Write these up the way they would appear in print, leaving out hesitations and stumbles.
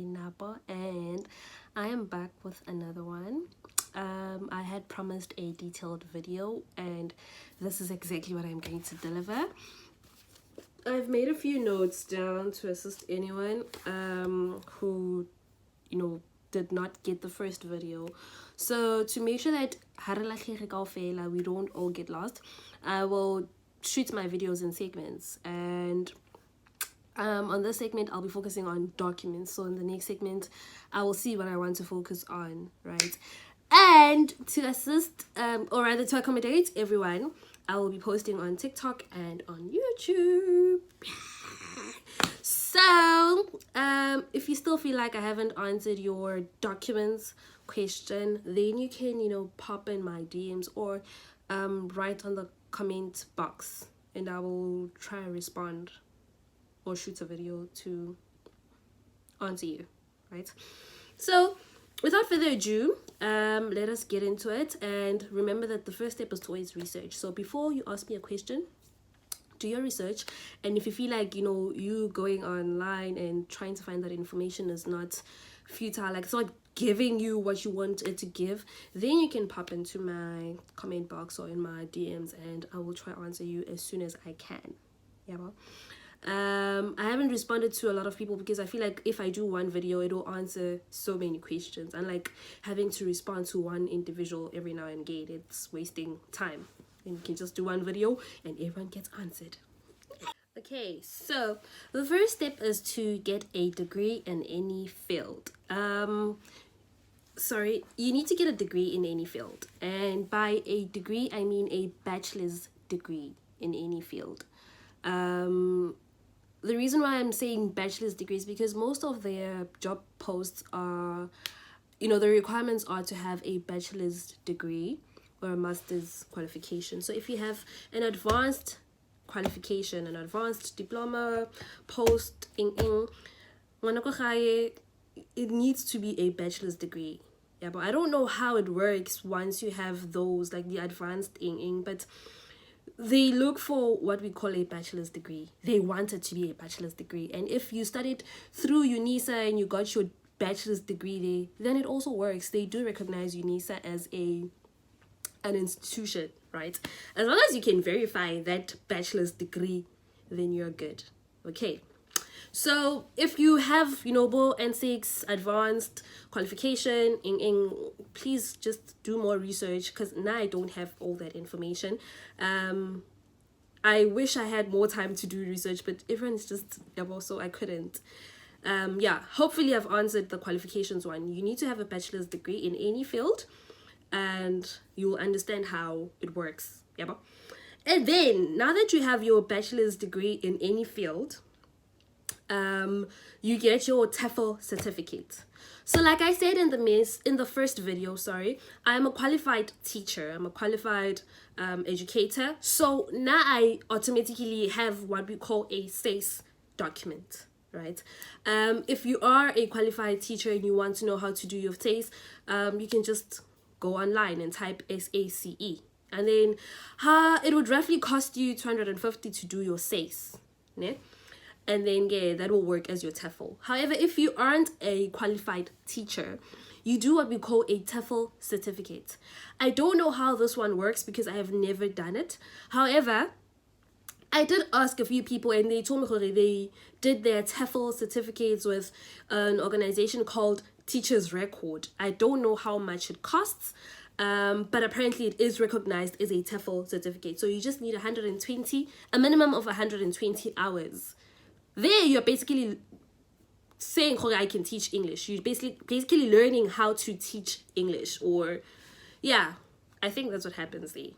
Napo, and I am back with another one. I had promised a detailed video, and this is exactly what I'm going to deliver. I've made a few notes down to assist anyone who, did not get the first video. So to make sure that we don't all get lost, I will shoot my videos in segments, and on this segment I'll be focusing on documents. So in the next segment I will see what I want to focus on, right? And to assist or rather to accommodate everyone, I will be posting on TikTok and on YouTube. So if you still feel like I haven't answered your documents question, then you can pop in my DMs or write on the comment box, and I will try and respond or shoot a video to answer you, right? So without further ado, let us get into it. And remember that the first step is to always research. So before you ask me a question, do your research. And if you feel like you going online and trying to find that information is not futile, like it's not giving you what you want it to give, then you can pop into my comment box or in my DMs, and I will try to answer you as soon as I can. Yeah, well, I haven't responded to a lot of people because I feel like if I do one video, it'll answer so many questions, and like having to respond to one individual every now and again, it's wasting time. And you can just do one video and everyone gets answered. Okay, so the first step is to get a degree in any field. You need to get a degree in any field, and by a degree I mean a bachelor's degree in any field. The reason why I'm saying bachelor's degree is because most of their job posts are, the requirements are to have a bachelor's degree or a master's qualification. So if you have an advanced qualification, an advanced diploma, post it needs to be a bachelor's degree. Yeah, but I don't know how it works once you have those, like the advanced but they look for what we call a bachelor's degree. They want it to be a bachelor's degree. And if you studied through UNISA and you got your bachelor's degree there, then it also works. They do recognize UNISA as an institution, right? As long as you can verify that bachelor's degree, then you're good. Okay, so if you have Bo N6 advanced qualification please just do more research, because now I don't have all that information. I wish I had more time to do research, but everyone's just so I couldn't. Hopefully I've answered the qualifications one. You need to have a bachelor's degree in any field, and you'll understand how it works. And then now that you have your bachelor's degree in any field, you get your TEFL certificate. So like I said in the first video, I'm a qualified teacher, I'm a qualified educator. So now I automatically have what we call a SACE document, right? If you are a qualified teacher and you want to know how to do your SACE, you can just go online and type SACE, and then it would roughly cost you 250 to do your SACE, né? And then that will work as your TEFL. However, if you aren't a qualified teacher, you do what we call a TEFL certificate. I don't know how this one works because I have never done it. However, I did ask a few people, and they told me they did their TEFL certificates with an organization called Teachers Record. I don't know how much it costs, but apparently it is recognized as a TEFL certificate. So you just need a minimum of 120 hours. There you're basically saying, I can teach English. You're basically learning how to teach English, or I think that's what happens there.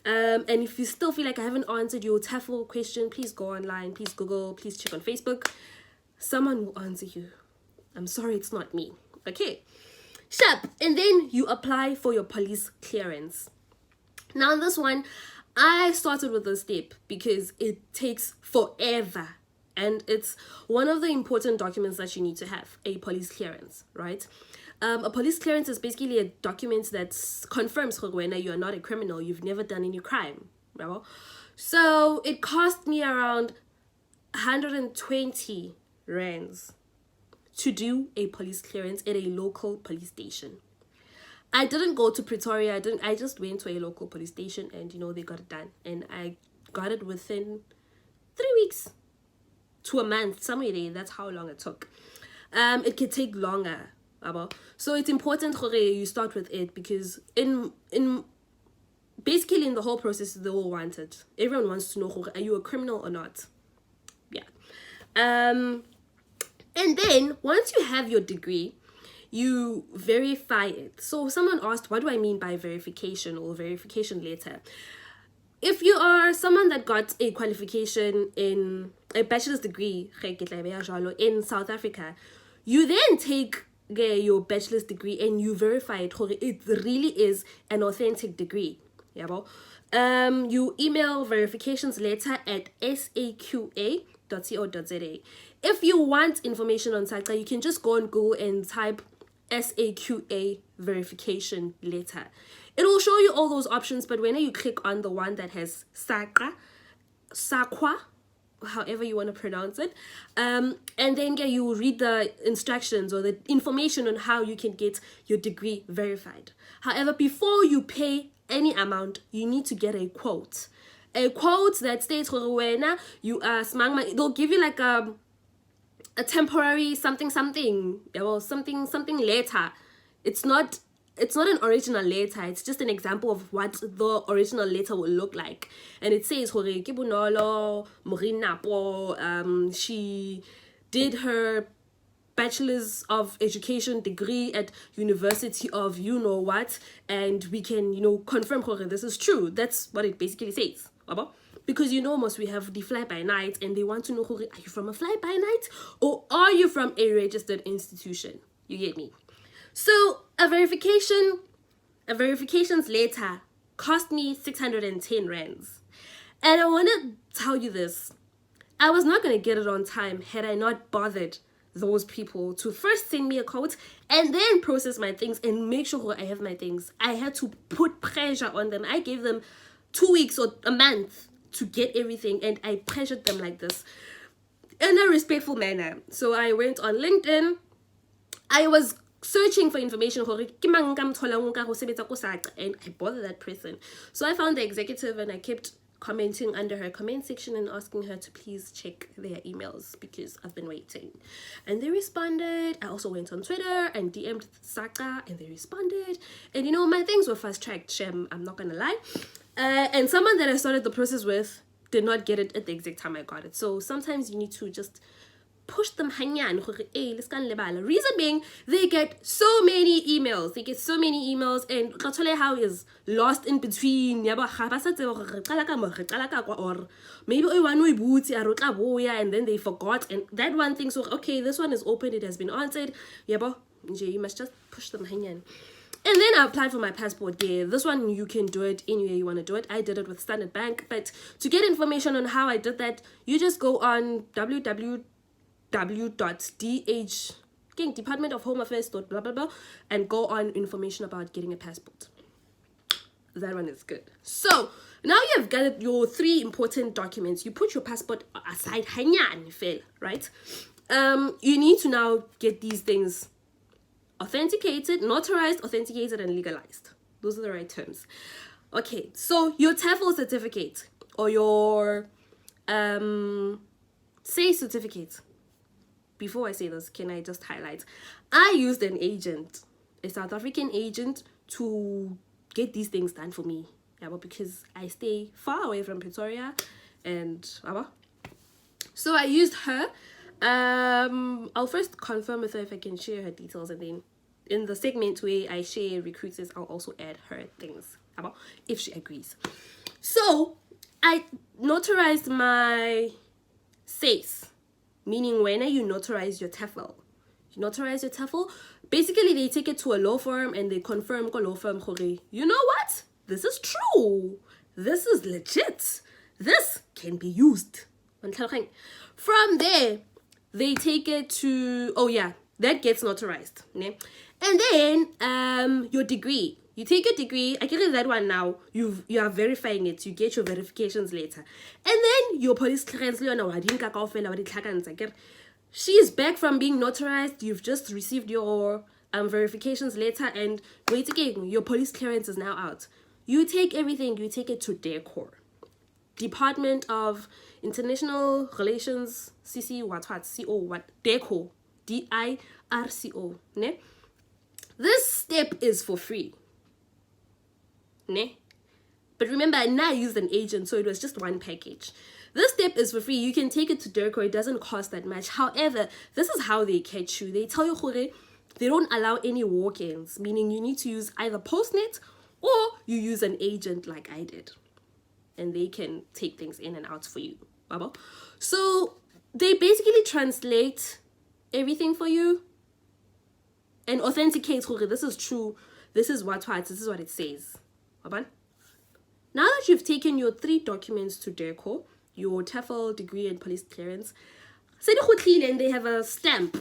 And if you still feel like I haven't answered your TEFL question, please go online, please Google, please check on Facebook. Someone will answer you. I'm sorry, it's not me. Okay, sharp. And then you apply for your police clearance. Now this one, I started with this step because it takes forever, and it's one of the important documents that you need to have, a police clearance, right? A police clearance is basically a document that confirms when you are not a criminal, you've never done any crime. Right? So it cost me around 120 rands to do a police clearance at a local police station. I didn't go to Pretoria. I just went to a local police station, and they got it done, and I got it within 3 weeks to a month, somewhere there. That's how long it took. It could take longer, so it's important you start with it, because basically in the whole process they all want it. Everyone wants to know, are you a criminal or not? Yeah. And then once you have your degree, you verify it. So someone asked, what do I mean by verification or verification letter? If you are someone that got a qualification in a bachelor's degree in South Africa, you then take your bachelor's degree and you verify it. It really is an authentic degree. You email verifications letter at saqa.co.za. If you want information on SAQA, you can just go on Google and type SAQA verification letter. It will show you all those options, but when you click on the one that has SAQA, however you want to pronounce it, and then you read the instructions or the information on how you can get your degree verified. However, before you pay any amount, you need to get a quote that states you are smang. They'll give you like a temporary something letter. It's not an original letter. It's just an example of what the original letter will look like, and it says Nolo Napo. She did her Bachelor's of Education degree at University of you know what, and we can confirm this is true. That's what it basically says. Because most we have the fly-by-night, and they want to know, are you from a fly-by-night or are you from a registered institution? You get me? So a verifications letter cost me 610 rands. And I want to tell you this. I was not going to get it on time had I not bothered those people to first send me a quote and then process my things and make sure I have my things. I had to put pressure on them. I gave them 2 weeks or a month to get everything, and I pressured them like this in a respectful manner. So I went on LinkedIn. I was searching for information, and I bothered that person. So I found the executive, and I kept commenting under her comment section and asking her to please check their emails because I've been waiting. And they responded. I also went on Twitter and DM'd Saka, and they responded. And my things were fast-tracked, Shem, I'm not gonna lie. And someone that I started the process with did not get it at the exact time I got it. So sometimes you need to just push them hanyan. Reason being, they get so many emails. And how is lost in between. Or maybe and then they forgot. And that one thing, so okay, this one is open, it has been answered. You must just push them hanyan. And then I applied for my passport. Yeah, this one you can do it any way you want to do it. I did it with Standard Bank. But to get information on how I did that, you just go on Department of Home Affairs blah blah blah and go on information about getting a passport. That one is good. So now you've got your 3 important documents. You put your passport aside, right? You need to now get these things authenticated, notarized, authenticated, and legalized. Those are the right terms. Okay, so your TEFL certificate or your say certificate. Before I say this, can I just highlight? I used an agent, a South African agent, to get these things done for me. Because I stay far away from Pretoria, and so I used her. I'll first confirm with her if I can share her details, and then in the segment where I share recruiters, I'll also add her things if she agrees. So I notarized my SACE, meaning when you notarize your TEFL. Basically they take it to a law firm and they confirm law firm, you know what? This is true. This is legit. This can be used. From there, they take it to, that gets notarized. And then your degree. You take your degree, I get that one now, you are verifying it, you get your verifications later. And then your police clearance, She is back from being notarized. You've just received your verifications letter, and wait again, your police clearance is now out. You take everything, you take it to DIRCO, Department of International Relations, CC what CO what DIRCO, DIRCO, ne? This step is for free, ne? But remember, now I used an agent, so it was just one package. This step is for free. You can take it to DIRCO. It doesn't cost that much. However, this is how they catch you. They tell you, they don't allow any walk-ins, meaning you need to use either Postnet or you use an agent like I did. And they can take things in and out for you. So they basically translate everything for you and authenticate, this is true, this is what it says. Now that you've taken your 3 documents to DIRCO, your TEFL, degree, and police clearance, and they have a stamp,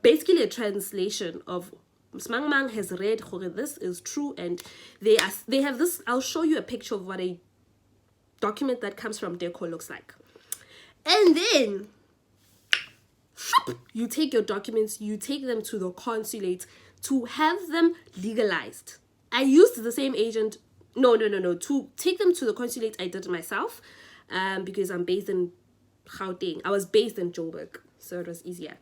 basically a translation of Smangmang has read, this is true, and they have this. I'll show you a picture of what a document that comes from DIRCO looks like. And then you take your documents, you take them to the consulate to have them legalized. I used the same agent. No. To take them to the consulate, I did it myself, because I'm based in Gauteng. I was based in Joburg, so it was easier.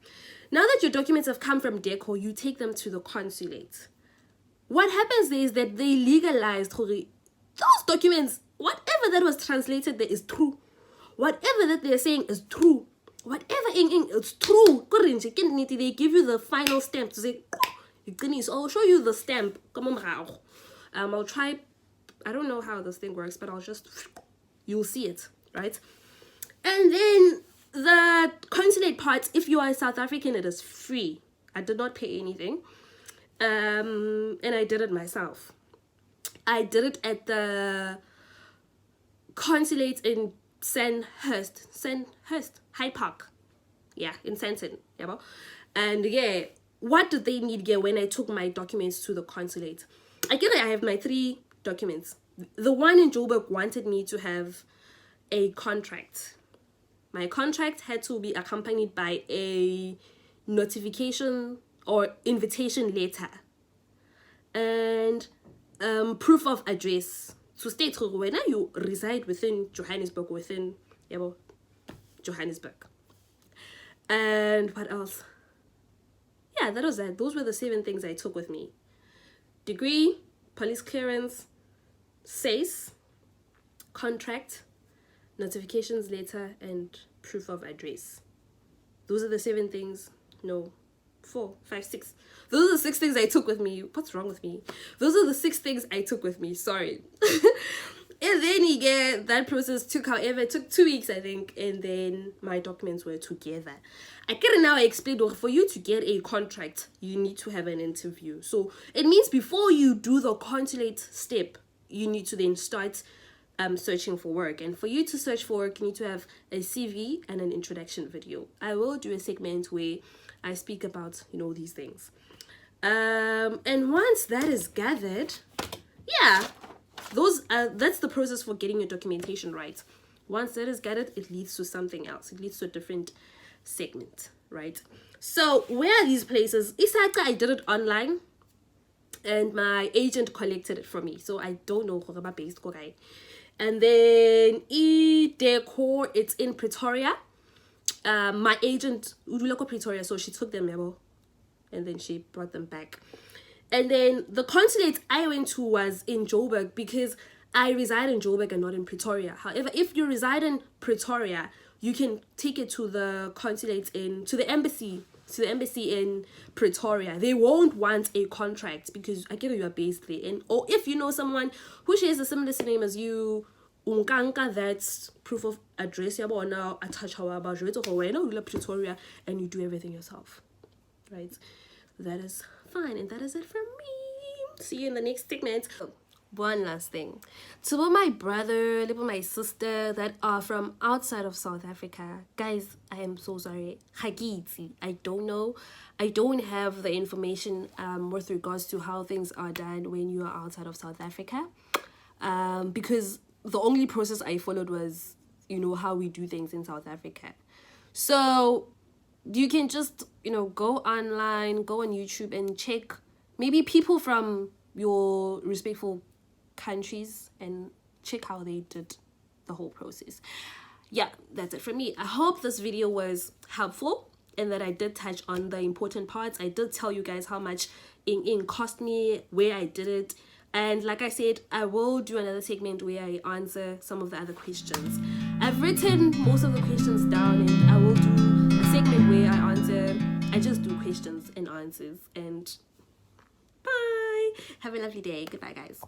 Now that your documents have come from DIRCO, you take them to the consulate. What happens there is that they legalized those documents. Whatever that was translated there is true. Whatever that they're saying is true. Whatever is true. They give you the final stamp to say, so I'll show you the stamp. I'll try. I don't know how this thing works, but you'll see it, right? And then the consulate part, if you are South African, it is free. I did not pay anything. And I did it myself. I did it at the consulate in Sandhurst, High Park. Yeah, in Sandton. Yeah, and yeah, what did they need here when I took my documents to the consulate? I have my 3 documents. The one in Joburg wanted me to have a contract. My contract had to be accompanied by a notification or invitation letter and proof of address to state when you reside within Johannesburg, Johannesburg. And what else? Yeah, that was that. Those were the 7 things I took with me. Degree, police clearance, SACE, contract, notifications letter, and proof of address. Those are the 7 things. No, 4, 5, 6. Those are the 6 things I took with me. What's wrong with me? Those are the 6 things I took with me. Sorry. And then that process took 2 weeks, I think, and then my documents were together. I explained, for you to get a contract, you need to have an interview. So it means before you do the consulate step, you need to then start searching for work. And for you to search for work, you need to have a CV and an introduction video. I will do a segment where I speak about, these things. And once that is gathered, yeah, that's the process for getting your documentation right. Once that is gathered, it leads to something else. It leads to a different segment, right? So where are these places? Isaka, I did it online, and my agent collected it for me. So I don't know who based guy. And then DIRCO, it's in Pretoria. My agent Udulako Pretoria, so she took them and then she brought them back. And then the consulate I went to was in Joburg because I reside in Joburg and not in Pretoria. However, if you reside in Pretoria, you can take it to the consulate to the embassy in Pretoria. They won't want a contract because you are based there. Or if you know someone who shares a similar name as you, that's proof of address, Pretoria, and you do everything yourself, right? That is fine, and that is it from me. See you in the next segment. One last thing. To all my brother, my sister that are from outside of South Africa, guys, I am so sorry. I don't know. I don't have the information with regards to how things are done when you are outside of South Africa. Because the only process I followed was, how we do things in South Africa. So you can just, go online, go on YouTube and check maybe people from your respectful countries and check how they did the whole process. Yeah, that's it from me. I hope this video was helpful and that I did touch on the important parts. I did tell you guys how much in cost me, where I did it. And like I said, I will do another segment where I answer some of the other questions. I've written most of the questions down, and I will do a segment where I just do questions and answers. And bye. Have a lovely day. Goodbye, guys.